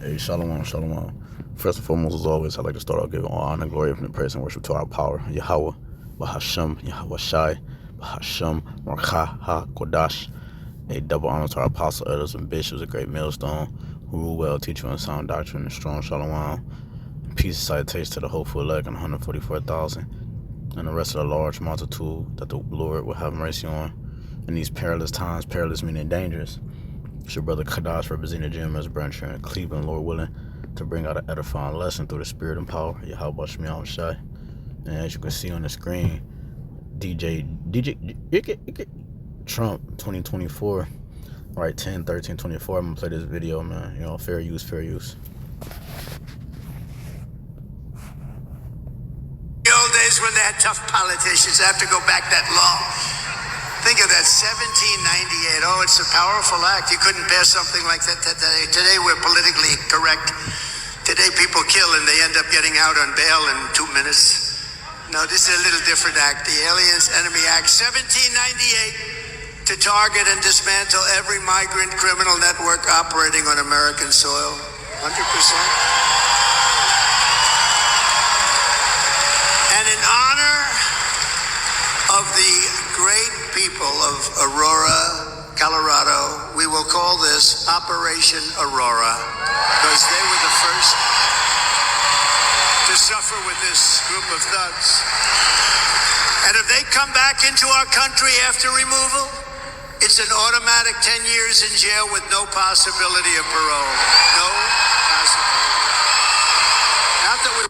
Hey, shalom, shalom. First and foremost, as always, I'd like to start off giving all honor, glory, and praise and worship to our power, YAHAWAH, BAHASHAM, YAHAWASHI, BAHASHAM, RAWCHAA, HAQADASH. A double honor to our apostle, elders, and bishops, a great millstone, who rule well, teach you in sound doctrine, and strong shalom. Peace and salutation to the hopeful elect and 144,000, and the rest of the large multitude that the Lord will have mercy on in these perilous times, perilous meaning dangerous. It's your brother HAQADASH representing the GMS branch here in Cleveland, Lord willing, to bring out an edifying lesson through the spirit and power. YAHAWASHI. And as you can see on the screen, DJ Trump 2024, right, 10/13/24. I'm gonna play this video, man. You know, fair use, fair use. The old days when they had tough politicians, I have to go back that long. Think of that, 1798. Oh, it's a powerful act. You couldn't pass something like that today. Today we're politically correct. Today people kill and they end up getting out on bail in 2 minutes. No, this is a little different act. The Aliens Enemy Act, 1798, to target and dismantle every migrant criminal network operating on American soil. 100%. And in honor of the great people of Aurora, Colorado, we will call this Operation Aurora, because they were the first to suffer with this group of thugs. And if they come back into our country after removal, it's an automatic 10 years in jail with no possibility of parole. No possibility. Not that we...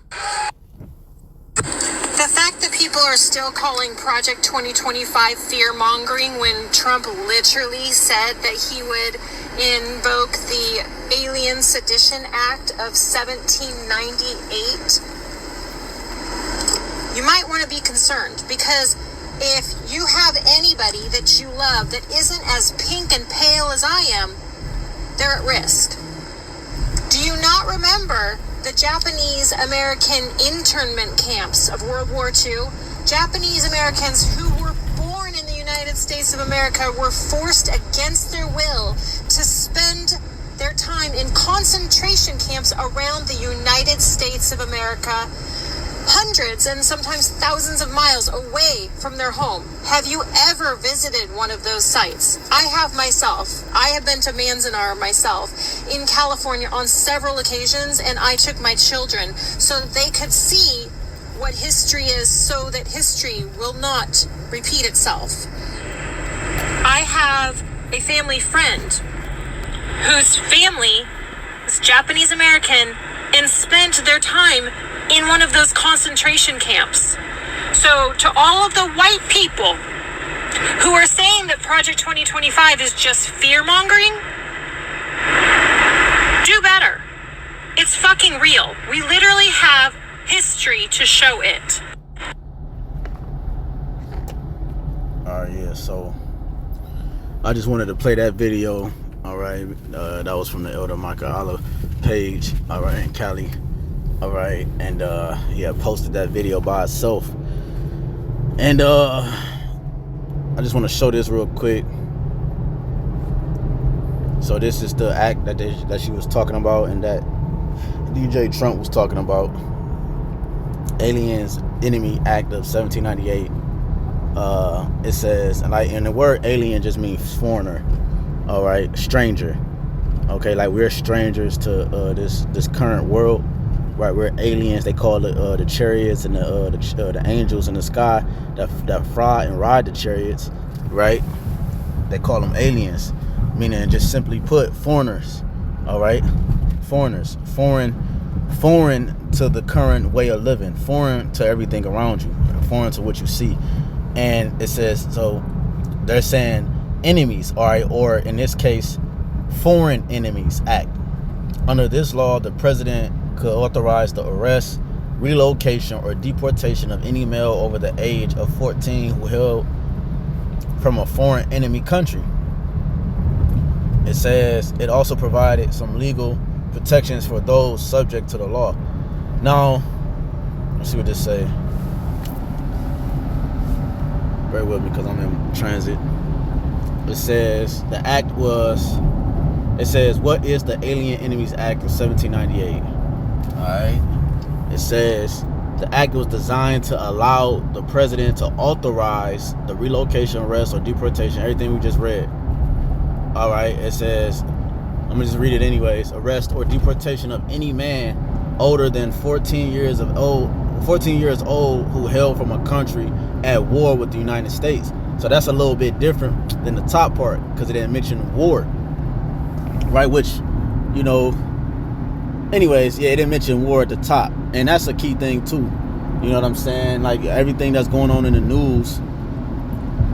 The fact that people are still calling Project 2025 fear-mongering when Trump literally said that he would invoke the Alien Sedition Act of 1798, you might want to be concerned, because if you have anybody that you love that isn't as pink and pale as I am, they're at risk. Do you not remember the Japanese American internment camps of World War II? Japanese Americans who were born in the United States of America were forced against their will to spend their time in concentration camps around the United States of America, hundreds and sometimes thousands of miles away from their home. Have you ever visited one of those sites? I have myself. I have been to Manzanar myself in California on several occasions, and I took my children so that they could see what history is, so that history will not repeat itself. I have a family friend whose family is Japanese American and spent their time in one of those concentration camps. So to all of the white people who are saying that Project 2025 is just fear-mongering, do better. It's fucking real. We literally have history to show it. Alright, yeah, so I just wanted to play that video, alright, that was from the Elder Micah Allah page, alright, in Cali. Alright, and yeah, posted that video by itself. And I just want to show this real quick. So this is the act that she was talking about, and that DJ Trump was talking about. Aliens Enemy Act of 1798. It says, and the word alien just means foreigner. Alright, stranger. Okay, like we're strangers to this current world. Right, we're aliens. They call it the chariots and the angels in the sky that fly and ride the chariots. Right, they call them aliens, meaning just simply put, foreigners. All right, foreigners, foreign to the current way of living, foreign to everything around you, foreign to what you see. And it says, so they're saying enemies, all right, or in this case, Foreign Enemies Act. Under this law, the president could authorize the arrest, relocation, or deportation of any male over the age of 14 who hailed from a foreign enemy country. It says it also provided some legal protections for those subject to the law. Now, let's see what this say. Bear with me because I'm in transit. It says the act was It says, what is the Alien Enemies Act of 1798? Alright. It says, the act was designed to allow the president to authorize the relocation, arrest, or deportation. Everything we just read. Alright. It says, I'm going to just read it anyways. Arrest or deportation of any man older than 14 years old who hailed from a country at war with the United States. So that's a little bit different than the top part, because it didn't mention war, right? Which, you know, anyways, yeah, it didn't mention war at the top, and that's a key thing too. You know what I'm saying? Like everything that's going on in the news,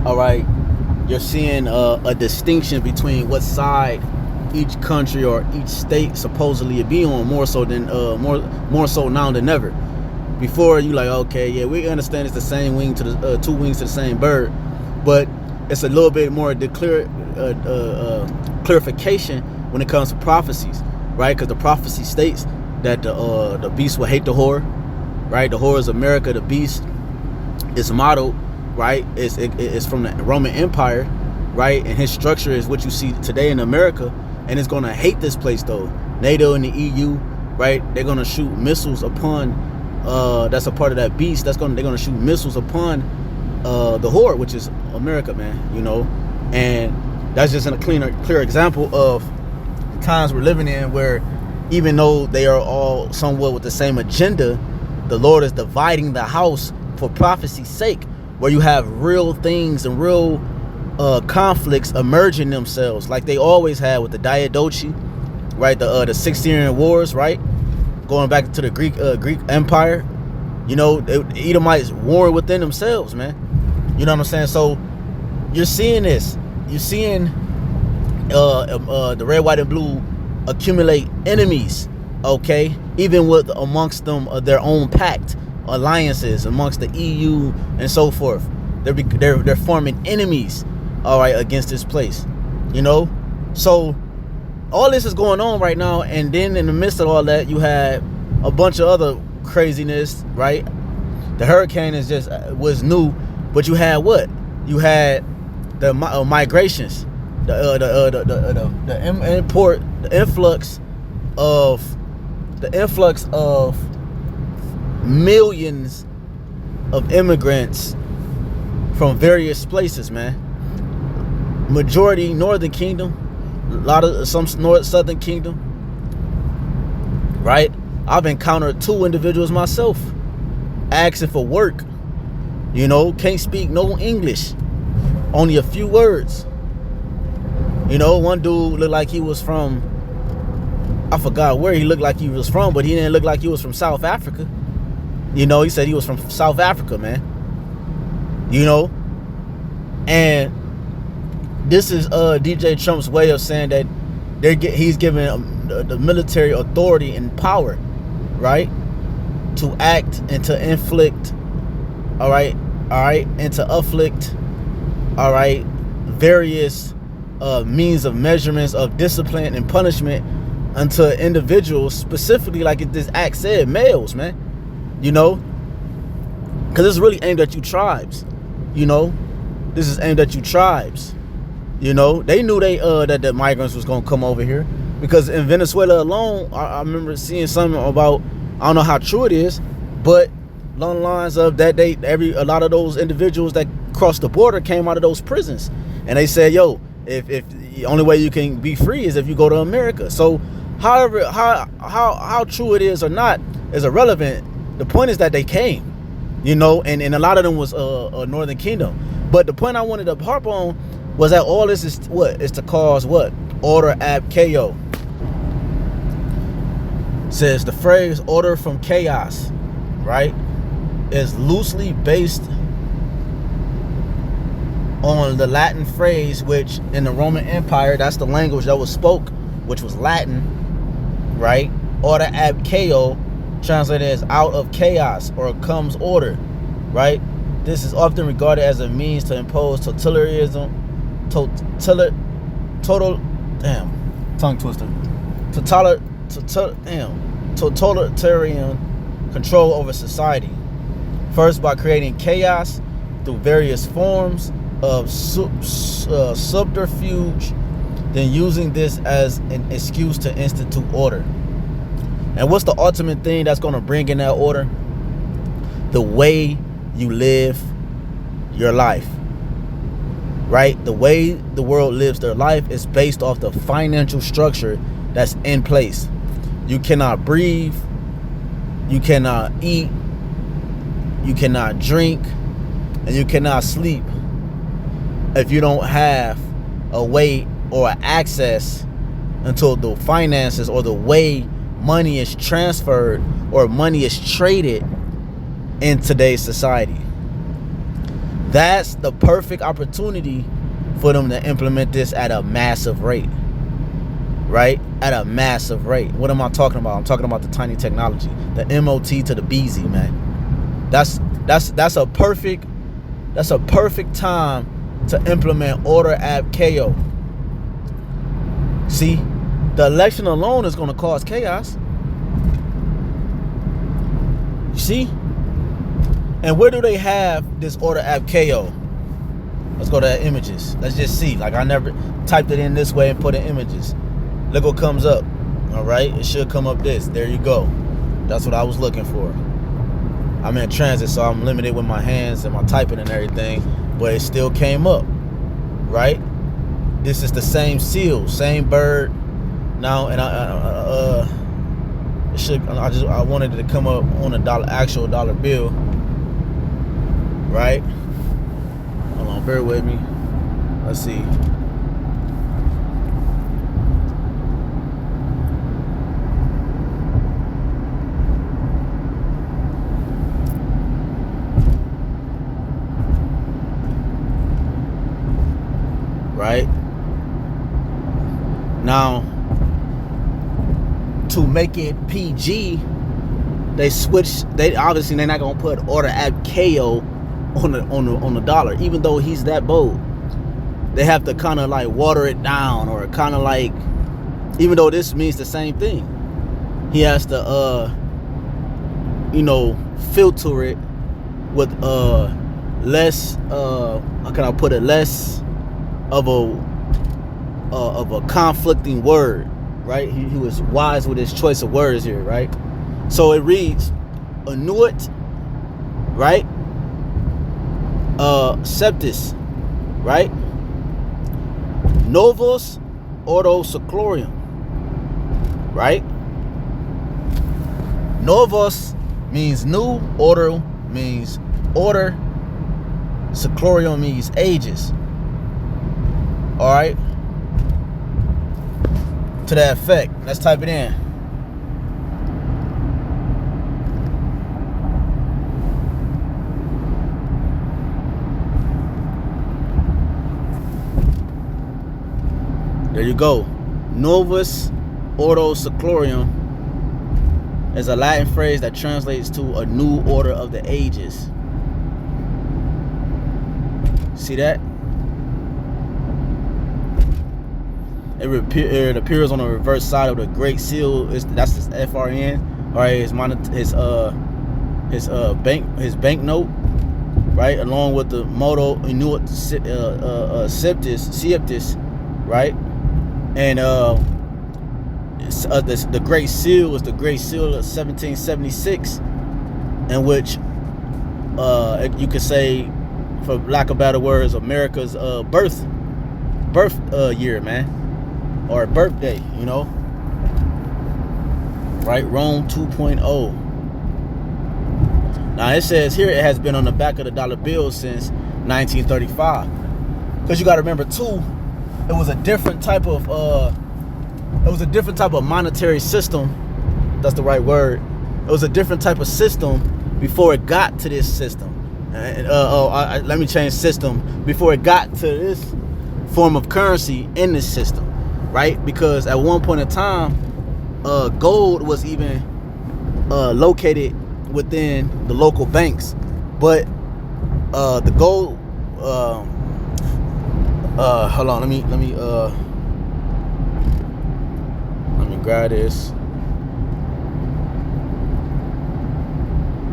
all right, you're seeing a distinction between what side each country or each state supposedly be on, more so than more so now than ever. Before, you like, okay, yeah, we understand it's the same wing to the two wings to the same bird, but it's a little bit more clarification when it comes to prophecies, right? Because the prophecy states that the beast will hate the whore, right? The whore is America. The beast is modeled, right? It's from the Roman Empire, right? And his structure is what you see today in America, and it's gonna hate this place though. NATO and the EU, right? They're gonna shoot missiles upon. That's a part of that beast. They're gonna shoot missiles upon the horde, which is America, man. You know, and that's just a clear example of the times we're living in, where even though they are all somewhat with the same agenda, the Lord is dividing the house for prophecy's sake, where you have real things and real conflicts emerging themselves, like they always had with the Diadochi, right? The 16 wars, right? Going back to the Greek Empire, you know, the Edomites warring within themselves, man. You know what I'm saying? So you're seeing this. You're seeing the red, white, and blue accumulate enemies, okay? Even with amongst them their own pact alliances amongst the EU and so forth. They're forming enemies, all right, against this place, you know? So all this is going on right now, and then in the midst of all that, you had a bunch of other craziness, right? The hurricane was new, but you had what? You had the migrations, the influx of millions of immigrants from various places, man. Majority Northern Kingdom, a lot of some Southern Kingdom, right? I've encountered 2 individuals myself asking for work, you know, can't speak no English, only a few words. You know, one dude looked like he was from, I forgot where he looked like he was from, but he didn't look like he was from South Africa. You know, he said he was from South Africa, man. You know, and this is DJ Trump's way of saying that he's giving the military authority and power, right, to act and to inflict, all right, and to afflict, all right, various means of measurements of discipline and punishment unto individuals, specifically, like this act said, males, man. You know, because it's really aimed at you tribes. You know, this is aimed at you tribes. You know, they knew that the migrants was gonna come over here, because in Venezuela alone, I remember seeing something about, I don't know how true it is, but along the lines of that a lot of those individuals that crossed the border came out of those prisons, and they said, yo, if the only way you can be free is if you go to America. So, however, how true it is or not is irrelevant. The point is that they came, you know, and a lot of them was Northern Kingdom. But the point I wanted to harp on was that all this is what? Is to cause what? Order ab chaos. Says the phrase order from chaos, right, is loosely based on the Latin phrase, which in the Roman Empire, that's the language that was spoke, which was Latin, right? Order ab chaos, translated as out of chaos or comes order, right? This is often regarded as a means to impose totalitarianism, totalitarian control over society. First, by creating chaos through various forms of subterfuge then using this as an excuse to institute order. And what's the ultimate thing that's going to bring in that order? The way you live your life, right? The way the world lives their life is based off the financial structure that's in place. You cannot breathe, you cannot eat, you cannot drink, and you cannot sleep if you don't have a way or access until the finances or the way money is transferred or money is traded in today's society. That's the perfect opportunity for them to implement this at a massive rate, right? At a massive rate. What am I talking about? I'm talking about the tiny technology, the MOT to the BZ, man. That's a perfect time to implement Order AHBANAWA. See, the election alone is going to cause chaos. You see? And where do they have this Order AHBANAWA? Let's go to the images. Let's just see. Like, I never typed it in this way and put in images. Look what comes up. All right? It should come up this. There you go. That's what I was looking for. I'm in transit, so I'm limited with my hands and my typing and everything. But it still came up. Right? This is the same seal, same bird. Now, and I wanted it to come up on a actual dollar bill. Right? Hold on, bear with me. Let's see. Right? Now, to make it PG, they switched. They're not gonna put Order AHBANAWA on the dollar, even though he's that bold. They have to kind of like water it down, or kind of like, even though this means the same thing, he has to filter it with less how can I put it, less of a conflicting word, right? He was wise with his choice of words here, right? So it reads annuit, right? Septis, right? Novus Ordo Seclorium, right? Novus means new, Ordo means order, Seclorium means ages. All right? To that effect. Let's type it in. There you go. Novus Ordo Seclorium is a Latin phrase that translates to a new order of the ages. See that? It appears on the reverse side of the Great Seal. That's his FRN. All right, his banknote, right, along with the motto Inuit Septis, right, and the Great Seal is the Great Seal of 1776, in which you could say, for lack of better words, America's birth year, man. Or birthday, right? Rome 2.0. Now it says here it has been on the back of the dollar bill since 1935. Because you got to remember too, it was a different type of monetary system. That's the right word. It was a different type of system before it got to this system. Let me change system before it got to this form of currency in this system. Right? Because at one point in time, gold was even located within the local banks. But the gold hold on, let me grab this.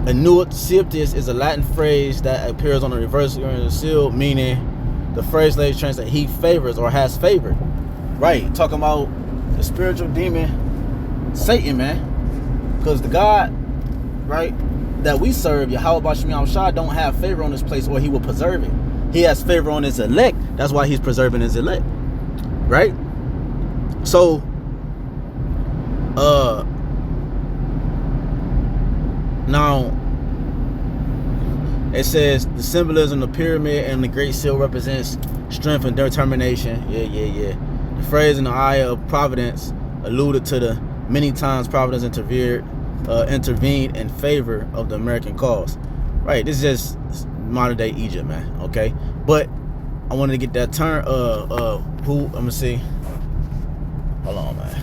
Annuit Septis is a Latin phrase that appears on the reverse of the seal, meaning the phrase translates he favors or has favored. Right, talking about the spiritual demon, Satan, man. Because the God, right, that we serve, YAHWAH, don't have favor on this place, or he will preserve it. He has favor on his elect. That's why he's preserving his elect. Right? So, now, it says the symbolism, the pyramid, and the great seal represents strength and determination. Yeah. The phrase in the eye of providence alluded to the many times providence intervened in favor of the American cause. Right, this is just modern day Egypt, man. Okay, but I wanted to get that turn. Who? I'm gonna see. Hold on, man.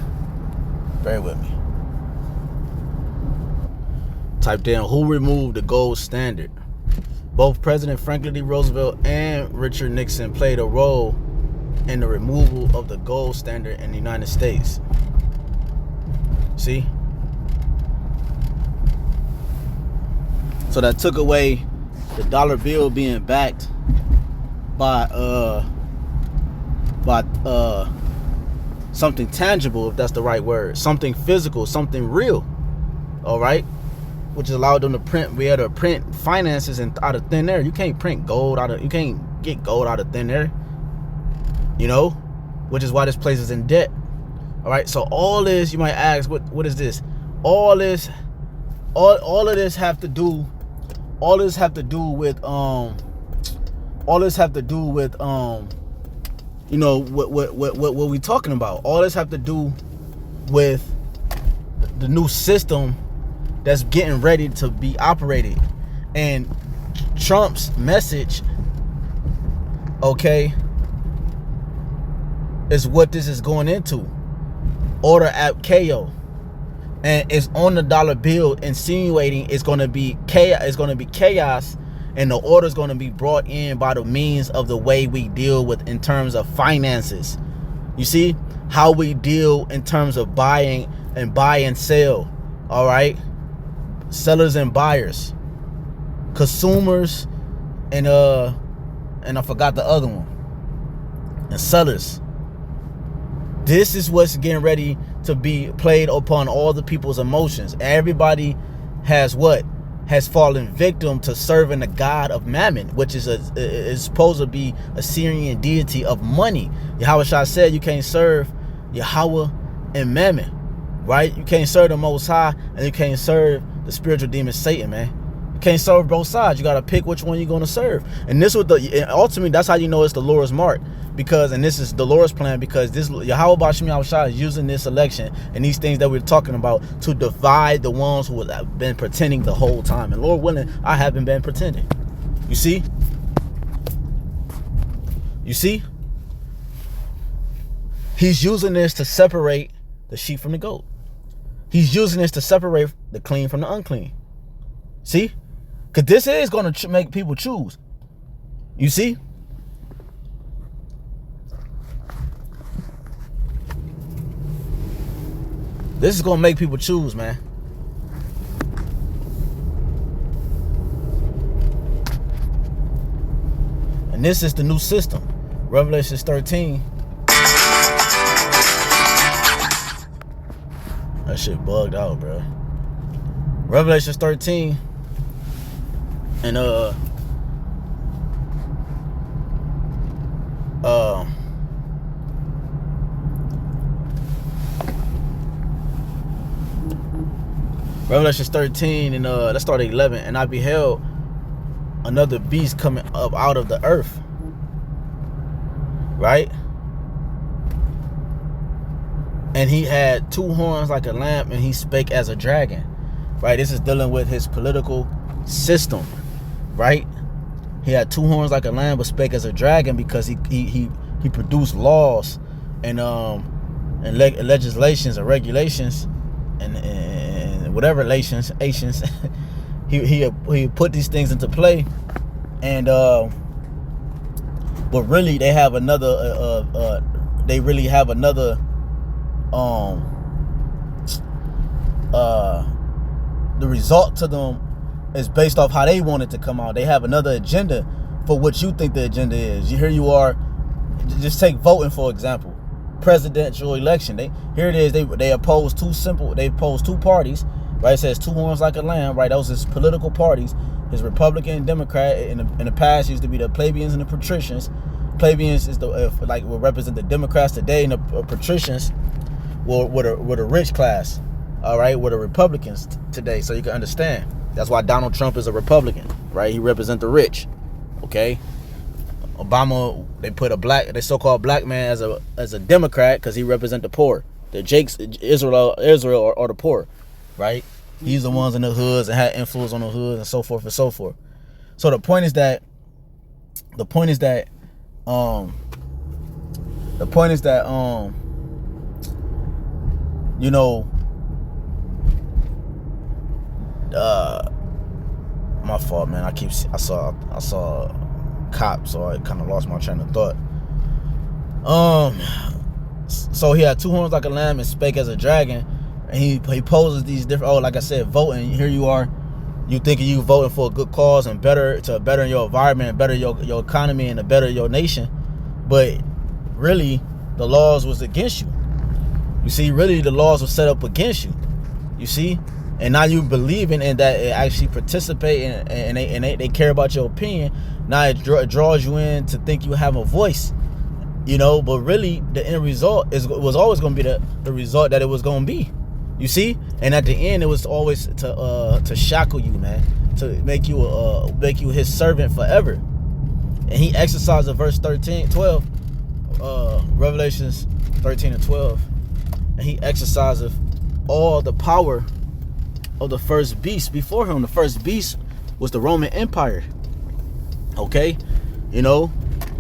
Bear with me. Type down who removed the gold standard. Both President Franklin D. Roosevelt and Richard Nixon played a role in the removal of the gold standard in the United States. See? So that took away the dollar bill being backed by something tangible, if that's the right word, something physical, something real. All right, which allowed them to print. We had to print finances and out of thin air. You can't print gold out of. You can't get gold out of thin air. You know, which is why this place is in debt. All right, so all this, you might ask, what is this? All this, all of this have to do. All this have to do with you know, what we talking about. All this have to do with the new system that's getting ready to be operated. And Trump's message, okay, is what this is going into. Order HAQADASH. And it's on the dollar bill, insinuating it's going to be chaos. It's going to be chaos, and the order is going to be brought in by the means of the way we deal with in terms of finances. You see how we deal in terms of buying and sell. All right, sellers and buyers, consumers, and I forgot the other one, and sellers. This is what's getting ready to be played upon all the people's emotions. Everybody has fallen victim to serving the god of Mammon, which is supposed to be a Syrian deity of money. Yahawashi said you can't serve Yahweh and Mammon, right? You can't serve the Most High, and you can't serve the spiritual demon Satan, man. You can't serve both sides. You got to pick which one you're going to serve. And this was ultimately, that's how you know it's the Lord's mark. Because, and this is the Lord's plan, because this YAHWAH is using this election and these things that we're talking about to divide the ones who have been pretending the whole time. And Lord willing, I haven't been pretending. You see? You see? He's using this to separate the sheep from the goat. He's using this to separate the clean from the unclean. See? Because this is going to make people choose. You see? This is going to make people choose, man. And this is the new system. Revelation 13. That shit bugged out, bro. Revelation 13. And Revelation 13 and let's start at 11. And I beheld another beast coming up out of the earth. Right? And he had two horns like a lamb, and he spake as a dragon. Right? This is dealing with his political system. Right? He had two horns like a lamb, but spake as a dragon, because he produced laws and legislations and regulations and whatever relations. he put these things into play, and but really they have another the result to them is based off how they want it to come out. They have another agenda for what you think the agenda is. Here you are, just take voting for example. presidential election. Here it is. They oppose two parties, right? It says two horns like a lamb, right? Those is political parties. His Republican and Democrat in the past used to be the plebeians and the patricians. Plebeians is will represent the Democrats today, and the patricians were the rich class. All right, were the Republicans today. So you can understand. That's why Donald Trump is a Republican, right? He represents the rich. Okay. Obama, they put the so-called black man as a Democrat because he represents the poor. The Israel are the poor, right? He's the ones in the hoods and had influence on the hoods and so forth and so forth. So the point is that you know, my fault, man. I saw cops, so I kind of lost my train of thought. So he had two horns like a lamb and spake as a dragon, and he poses these different. Like I said, voting. Here you are, you thinking you voting for a good cause and better your environment, and better your economy, and to better your nation, but really the laws was against you. You see, really the laws were set up against you. You see. And now you believing in that it actually participate and they care about your opinion. Now it draws you in to think you have a voice, you know. But really, the end result was always going to be the result that it was going to be. You see, and at the end, it was always to shackle you, man, to make you his servant forever. And he exercised in verse 12, Revelations 13 and 12, and he exercised all the power of the first beast before him. The first beast was the Roman Empire, okay, you know,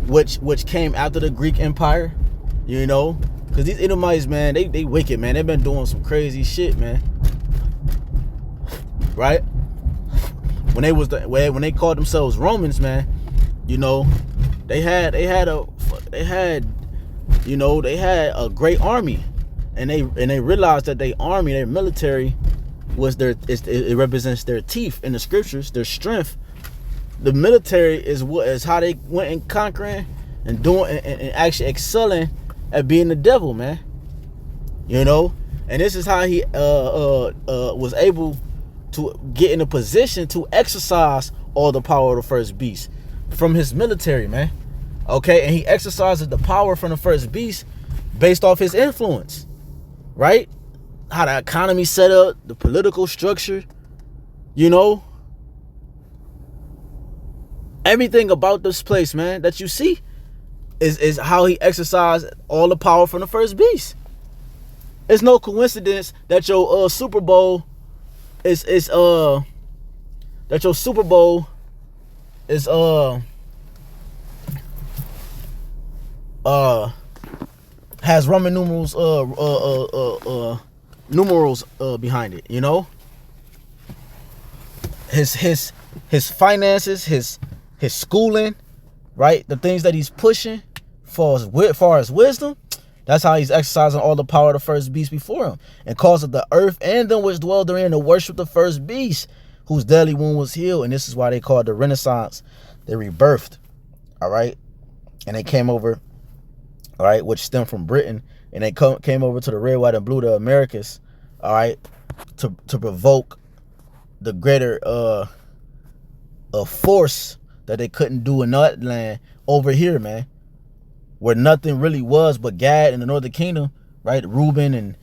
which came after the Greek Empire, you know, because these Edomites, man, they wicked, man. They've been doing some crazy shit, man, right? When they called themselves Romans, man, you know, they had a great army, and they realized that their military was it represents their teeth in the scriptures, their strength. The military is how they went and conquering and doing and actually excelling at being the devil, man. You know, and this is how he was able to get in a position to exercise all the power of the first beast from his military, man. Okay, and he exercises the power from the first beast based off his influence, right? How the economy set up, the political structure, you know, everything about this place, man, that you see is how he exercised all the power from the first beast. It's no coincidence that your Super Bowl is has Roman numerals behind it, you know. His finances, his schooling, right, the things that he's pushing for his wisdom, that's how he's exercising all the power of the first beast before him, and caused the earth and them which dwell therein to worship the first beast, whose deadly wound was healed. And this is why they call it the Renaissance. They rebirthed, all right, and they came over, all right, which stemmed from Britain, and they came over to the red, white, and blue, the Americas, all right, to provoke the greater force that they couldn't do in that land over here, man, where nothing really was but Gad in the northern kingdom, right? Reuben and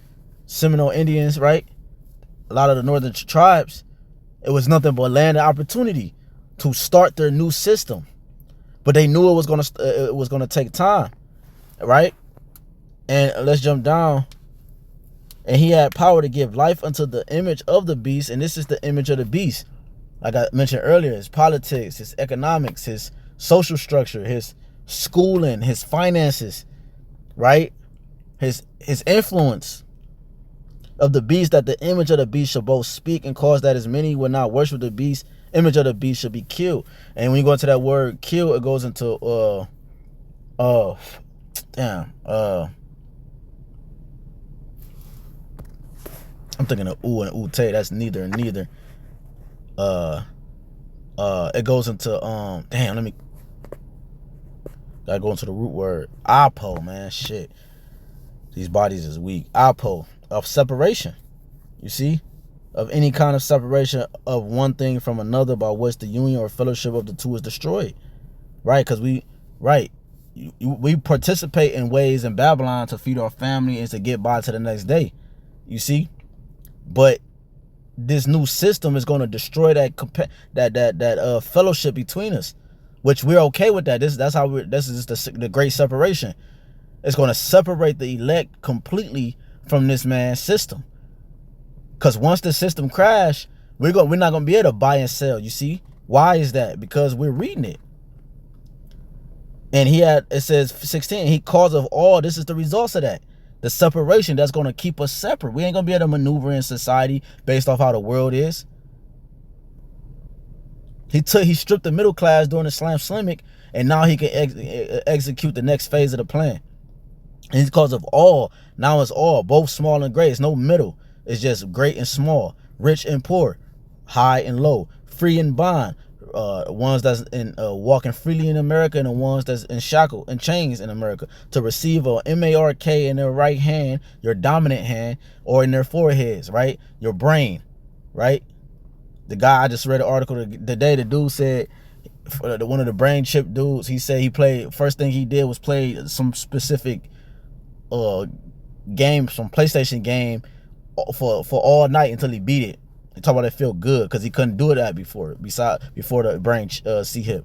Seminole Indians, right? A lot of the northern tribes, it was nothing but land and opportunity to start their new system, but they knew it was gonna take time, right? And let's jump down. And he had power to give life unto the image of the beast, and this is the image of the beast. Like I mentioned earlier, his politics, his economics, his social structure, his schooling, his finances, right? His influence of the beast, that the image of the beast shall both speak and cause that as many will not worship the beast, image of the beast shall be killed. And when you go into that word kill, it goes into I'm thinking of ooh and ute. That's neither and neither. It goes into let me gotta go into the root word. Apo, man. Shit. These bodies is weak. Apo, of separation. You see? Of any kind of separation of one thing from another, by which the union or fellowship of the two is destroyed. Right? Because we participate in ways in Babylon to feed our family and to get by to the next day. You see? But this new system is going to destroy that fellowship between us, which we're okay with that. This is the great separation. It's going to separate the elect completely from this man's system. Because once the system crash, we're not going to be able to buy and sell. You see? Why is that? Because we're reading it. And it says 16, he cause of all, this is the results of that. The separation that's going to keep us separate. We ain't going to be able to maneuver in society based off how the world is. He stripped the middle class during the Slamic, and now he can execute the next phase of the plan. And it's because of all. Now it's all, both small and great. It's no middle. It's just great and small, rich and poor, high and low, free and bond. Ones that's in walking freely in America, and the ones that's in shackle and chains in America, to receive a MARK in their right hand, your dominant hand, or in their foreheads, right? Your brain, right? The guy, I just read an article today, the dude said, one of the brain chip dudes, he said he played, first thing he did was play some specific game, some PlayStation game for all night until he beat it. He talk about it feel good because he couldn't do that before the brain C-hip.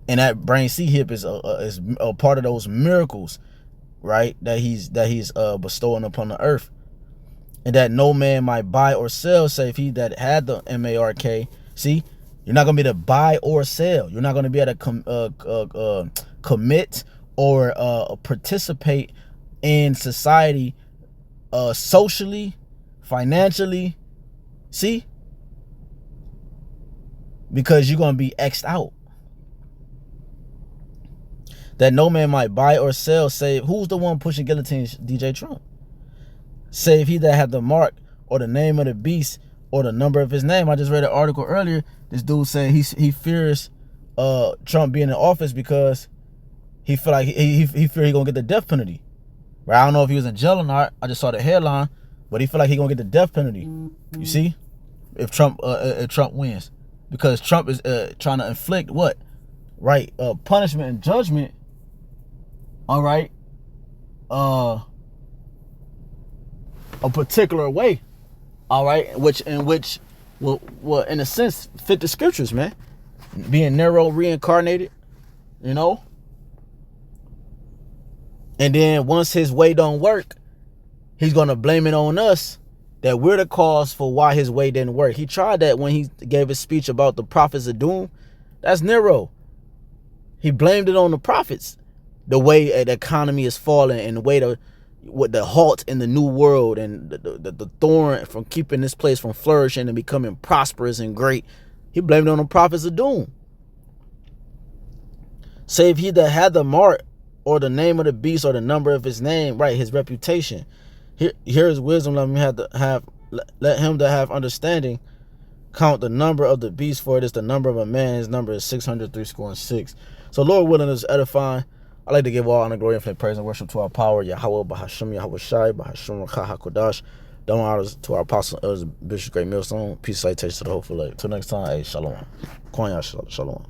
And that brain C-hip is a part of those miracles, right, that he's bestowing upon the earth. And that no man might buy or sell, save he that had the MARK. See, you're not gonna be able to buy or sell. You're not gonna be able to commit or participate in society, socially, financially. See? Because you're going to be X'd out. That no man might buy or sell, save, who's the one pushing guillotines? DJ Trump. Save he that had the mark or the name of the beast or the number of his name. I just read an article earlier. This dude saying he fears Trump being in office because he feel like he fear he going to get the death penalty. Right? I don't know if he was in jail or not. I just saw the headline. But he feel like he going to get the death penalty. You see? If Trump wins, because Trump is trying to inflict what, right? Punishment and judgment. All right. A particular way. All right, in which will in a sense fit the scriptures, man. Being narrow, reincarnated, you know. And then once his way don't work, he's gonna blame it on us. That we're the cause for why his way didn't work. He tried that when he gave his speech about the prophets of doom. That's Nero. He blamed it on the prophets. The way the economy is falling, and the way with the halt in the new world, and the thorn from keeping this place from flourishing and becoming prosperous and great. He blamed it on the prophets of doom. Save he that had the mark or the name of the beast or the number of his name, right, his reputation. Here's wisdom. Let him that have understanding count the number of the beast, for it is the number of a man. His number is 603. So Lord willing is edifying. I like to give all honor, glory, and praise and worship to our power, Yahawah, BAHASHAM, YAHAWASHI, BAHASHAM, HAQADASH. Don't honors to our apostle, Bishop Great Millstone. Peace, citation to the whole elect. Till next time, hey, shalom. Kwanya, shalom.